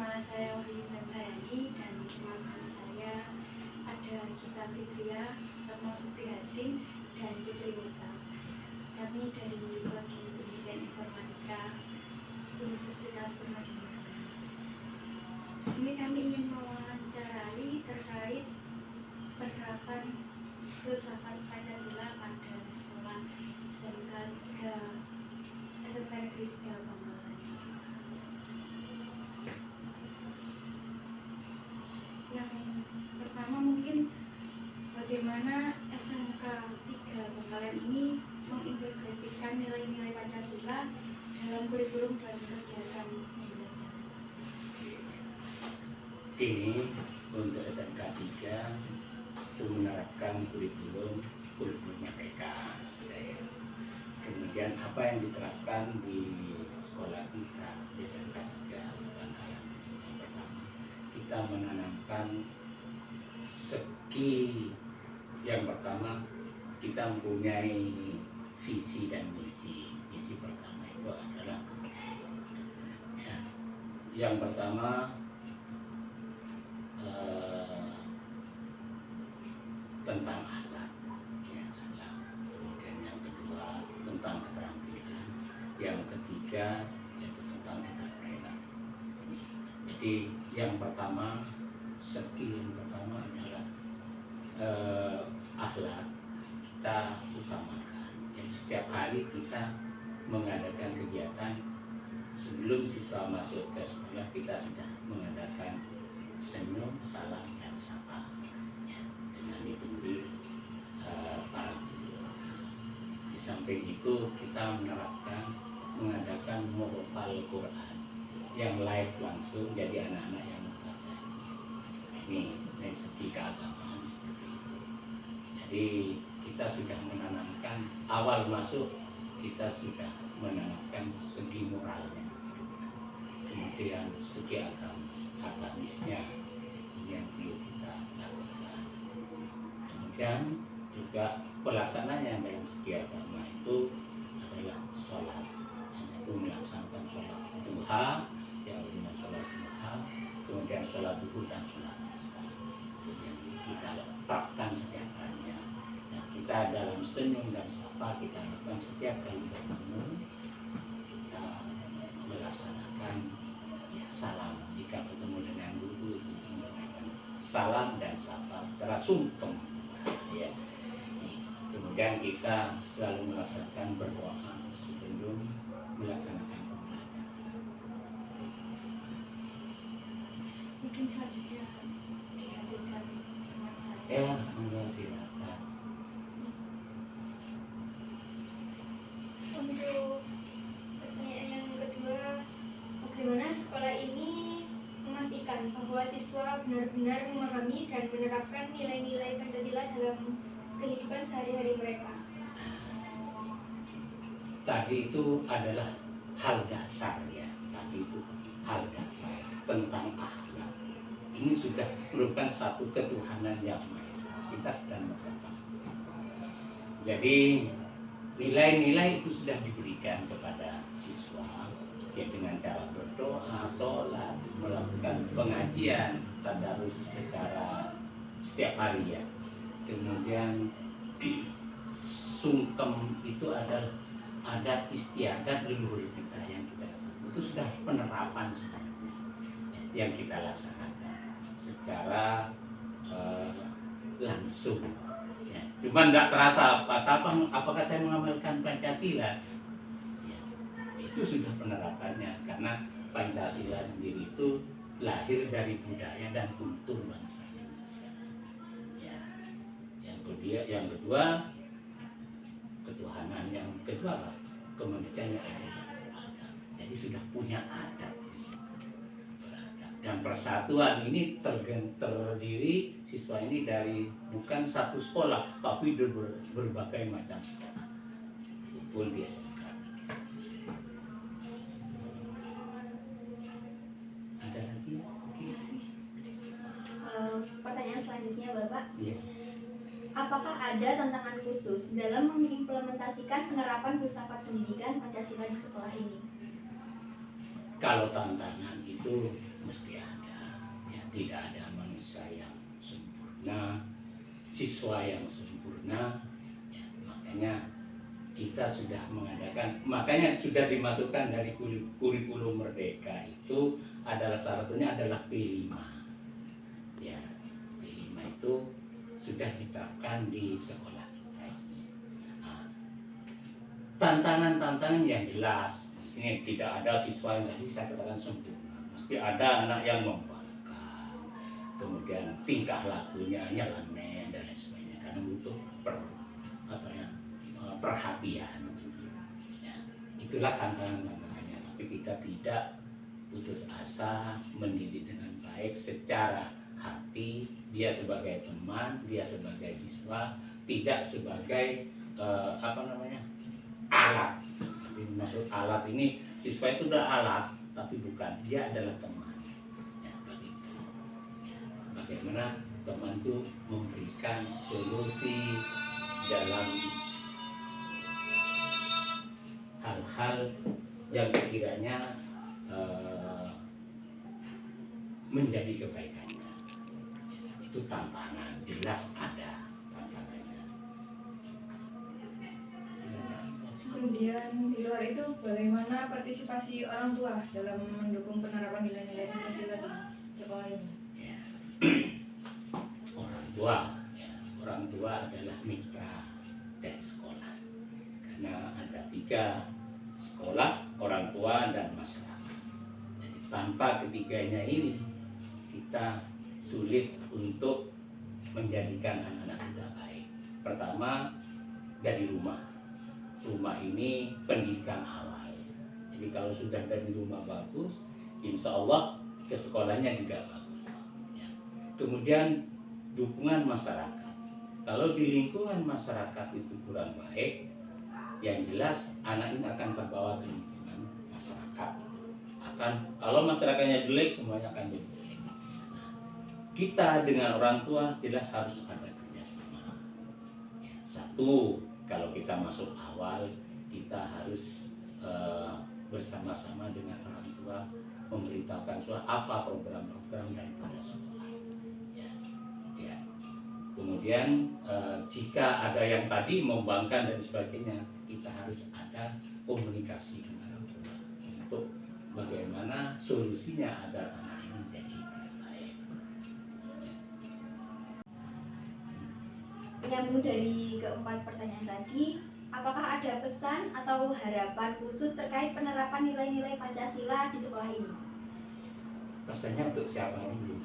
Nama saya Wahyu Handayani dan teman-teman saya ada Gita Fitria, Retno Suprihatin, dan Putri Wita. Kami dari Prodi Pendidikan Informatika Universitas Trisakti. Di sini kami ingin mewawancarai terkait penerapan filsafat Pancasila pada sekolah SMK Negeri 3 Bangkalan. Yang pertama mungkin bagaimana SMK 3 Bangkalan ini mengintegrasikan nilai-nilai Pancasila dalam kurikulum dan kegiatan belajar. Ini untuk SMK 3 itu menerapkan kurikulum Merdeka. Kemudian apa yang diterapkan di sekolah kita di SMK 3 Bangkalan? Yang pertama, kita menanamkan segi. Yang pertama, kita mempunyai visi dan misi. Misi pertama itu adalah yang pertama tentang akhlak, akhlak. Kemudian yang kedua tentang keterampilan, yang ketiga yaitu tentang entrepreneur. Jadi yang pertama, segi yang pertama adalah akhlak kita utamakan. Jadi setiap hari kita mengadakan kegiatan sebelum siswa masuk ke sekolah, kita sudah mengadakan senyum, salam, dan sapa dengan ditemui para guru. Di samping itu kita mengadakan muhafal Quran yang live langsung, jadi anak-anak yang membaca. Ini dari segi keagamaan seperti itu. Jadi kita sudah menanamkan awal masuk, kita sudah menanamkan segi moralnya, kemudian segi agamisnya ini yang perlu kita lakukan. Kemudian juga pelaksananya dalam segi agama itu adalah sholat, yaitu melaksanakan sholat duha, sholat duha, kemudian sholat duhur dan sholat isya. Itu yang kita letakkan setiap harinya. Dan kita dalam senyum dan sapa kita lakukan setiap kali bertemu, kita melaksanakan salam. Jika bertemu dengan guru itu menggunakan salam dan sapa terasungkem. Kemudian kita selalu melaksanakan berdoa sebelum melaksanakan pembelajaran. Mungkin selanjutnya dihadirkan teman saya. Ya, enggak silakan. Untuk pertanyaan yang kedua, bagaimana sekolah ini memastikan bahwa siswa benar-benar memahami dan menerapkan nilai-nilai Pancasila dalam kehidupan sehari-hari mereka? Tadi itu adalah hal dasar ya. Tadi itu hal dasar tentang akhlak. Ini sudah merupakan satu ketuhanan yang Maha Esa. Kita sudah mengatakan. Jadi nilai-nilai itu sudah diberikan kepada siswa ya, dengan cara berdoa, sholat, melakukan pengajian, tadarus secara setiap hari ya. Kemudian sungkem itu adalah adat istiadat leluhur kita yang kita laksanakan. Itu sudah penerapan sebenarnya yang kita laksanakan secara langsung. Ya. Cuma tidak terasa apakah saya mengamalkan Pancasila. Ya. Itu sudah penerapannya karena Pancasila sendiri itu lahir dari budaya dan kultur bangsa Indonesia. Ya. Yang kedua ketuhanan, yang kedua kemanusiaan yang ada. Jadi sudah punya adat di situ. Dan persatuan ini terdiri siswa ini dari bukan satu sekolah tapi berbagai macam sekolah. Kumpul di SMK. Ada lagi? Pertanyaan selanjutnya Bapak. Iya. Apakah ada tantangan khusus dalam mengimplementasikan penerapan filsafat pendidikan Pancasila di sekolah ini? Kalau tantangan itu mesti ada. Ya, tidak ada manusia yang sempurna, siswa yang sempurna. Ya, makanya kita sudah mengadakan, makanya sudah dimasukkan dari kurikulum Merdeka itu adalah syaratnya adalah P5. Ya, P5 itu sudah diterapkan di sekolah kita. Nah, tantangan-tantangan yang jelas di sini tidak ada siswa yang tadi saya katakan sempurna, mesti ada anak yang membangkang, kemudian tingkah lakunya nyeleneh dan lain sebagainya, karena butuh perhatian. Ya, itulah tantangan-tantangannya. Tapi kita tidak putus asa, mendidik dengan baik secara hati, dia sebagai teman, dia sebagai siswa, tidak sebagai alat. Jadi maksud alat ini, siswa itu udah alat, tapi bukan, dia adalah teman. Ya, begitu. Ya, bagaimana teman itu memberikan solusi dalam hal-hal yang sekiranya menjadi kebaikannya. Itu tantangan, jelas ada tantangannya. Kemudian di luar itu bagaimana partisipasi orang tua dalam mendukung penerapan nilai-nilai Pancasila di sekolah ini? Ya. Orang tua adalah mitra dari sekolah, karena ada 3: sekolah, orang tua, dan masyarakat. Jadi tanpa ketiganya ini kita sulit untuk menjadikan anak-anak kita baik. Pertama, dari rumah. Rumah ini pendidikan awal. Jadi kalau sudah dari rumah bagus, insya Allah ke sekolahnya juga bagus. Ya. Kemudian dukungan masyarakat. Kalau di lingkungan masyarakat itu kurang baik, yang jelas anak ini akan terbawa ke lingkungan masyarakat. Kalau masyarakatnya jelek, semuanya akan jadi jelek. Nah, kita dengan orang tua jelas harus ada kerjasama. Ya, satu, kalau kita masuk awal, kita harus bersama-sama dengan orang tua memberitahukan apa program-program daripada sekolah. Ya, ya. Kemudian jika ada yang tadi membangkang dan sebagainya, kita harus ada komunikasi dengan orang tua untuk bagaimana solusinya agar anak ini menjadi baik. Menyambung dari keempat pertanyaan tadi, apakah ada pesan atau harapan khusus terkait penerapan nilai-nilai Pancasila di sekolah ini? Pesannya untuk siapa dulu?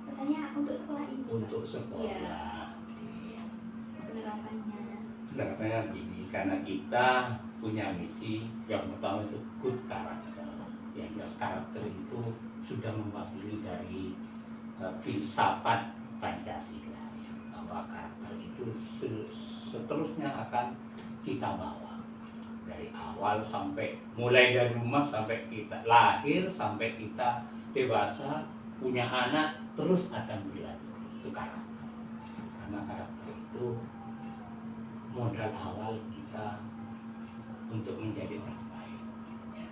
Pesannya untuk sekolah ini. Untuk sekolah. Ya. Penerapannya. Penerapannya begini, karena kita punya misi yang pertama itu good karakter. Yang jelas karakter itu sudah mewakili dari filsafat Pancasila, ya, bahwa karakter itu seterusnya akan kita bawa dari awal sampai mulai dari rumah sampai kita lahir sampai kita dewasa punya anak terus akan berlaku. Itu karakter, karena karakter itu modal awal kita untuk menjadi orang baik. Ya.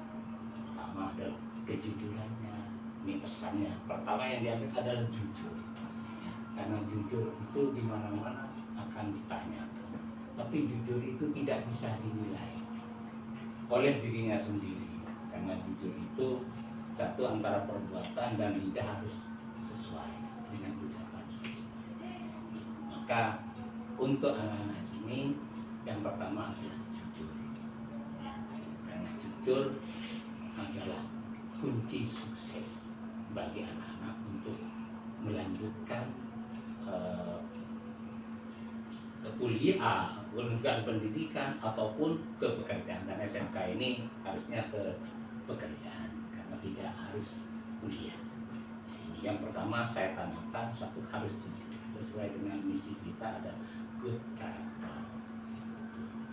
Pertama adalah kejujurannya. Ini pesannya. Pertama yang diambil adalah jujur. Ya. Karena jujur itu di mana-mana akan ditanyakan. Tapi jujur itu tidak bisa dinilai oleh dirinya sendiri. Karena jujur itu satu antara perbuatan dan lidah harus sesuai dengan ucapan sesuai. Maka untuk anak-anak sini yang pertama adalah jujur. Ya, karena jujur adalah kunci sukses bagi anak-anak untuk melanjutkan kuliah, melanjutkan pendidikan ataupun ke pekerjaan. Dan SMK ini harusnya ke pekerjaan karena tidak harus kuliah. Nah, ini yang pertama saya tanamkan, satu harus jujur sesuai dengan misi kita ada good character.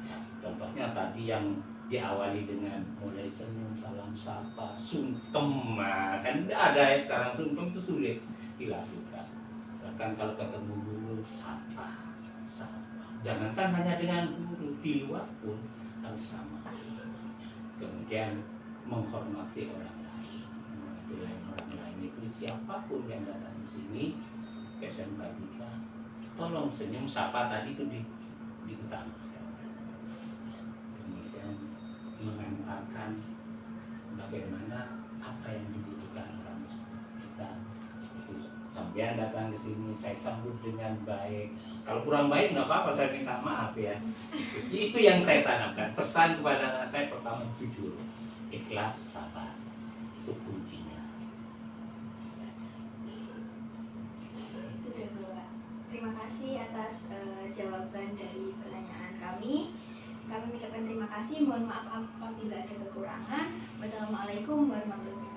Ya, contohnya tadi yang diawali dengan mulai senyum, salam sapa, sungkem, kan tidak ada ya sekarang. Sungkem itu sulit dilakukan. Bahkan kalau ketemu guru sapa. Jangankan hanya dengan guru, di luar pun harus sama. Kemudian menghormati orang lain, menghormati orang lain karena itu siapapun yang datang di sini ke SMK 3, tolong senyum sapa tadi itu diutamakan. Kemudian mengantarkan bagaimana apa yang dibutuhkan orang kita, seperti sampean datang ke sini saya sambut dengan baik. Kalau kurang baik nggak apa-apa, saya minta maaf ya. Itu yang saya tanamkan. Pesan kepada anak saya pertama jujur, ikhlas, sabar. Itu kuncinya. Sudah Bapak. Terima kasih atas jawaban dari pertanyaan kami. Kami mengucapkan terima kasih. Mohon maaf apabila ada kekurangan. Wassalamualaikum warahmatullahi wabarakatuh.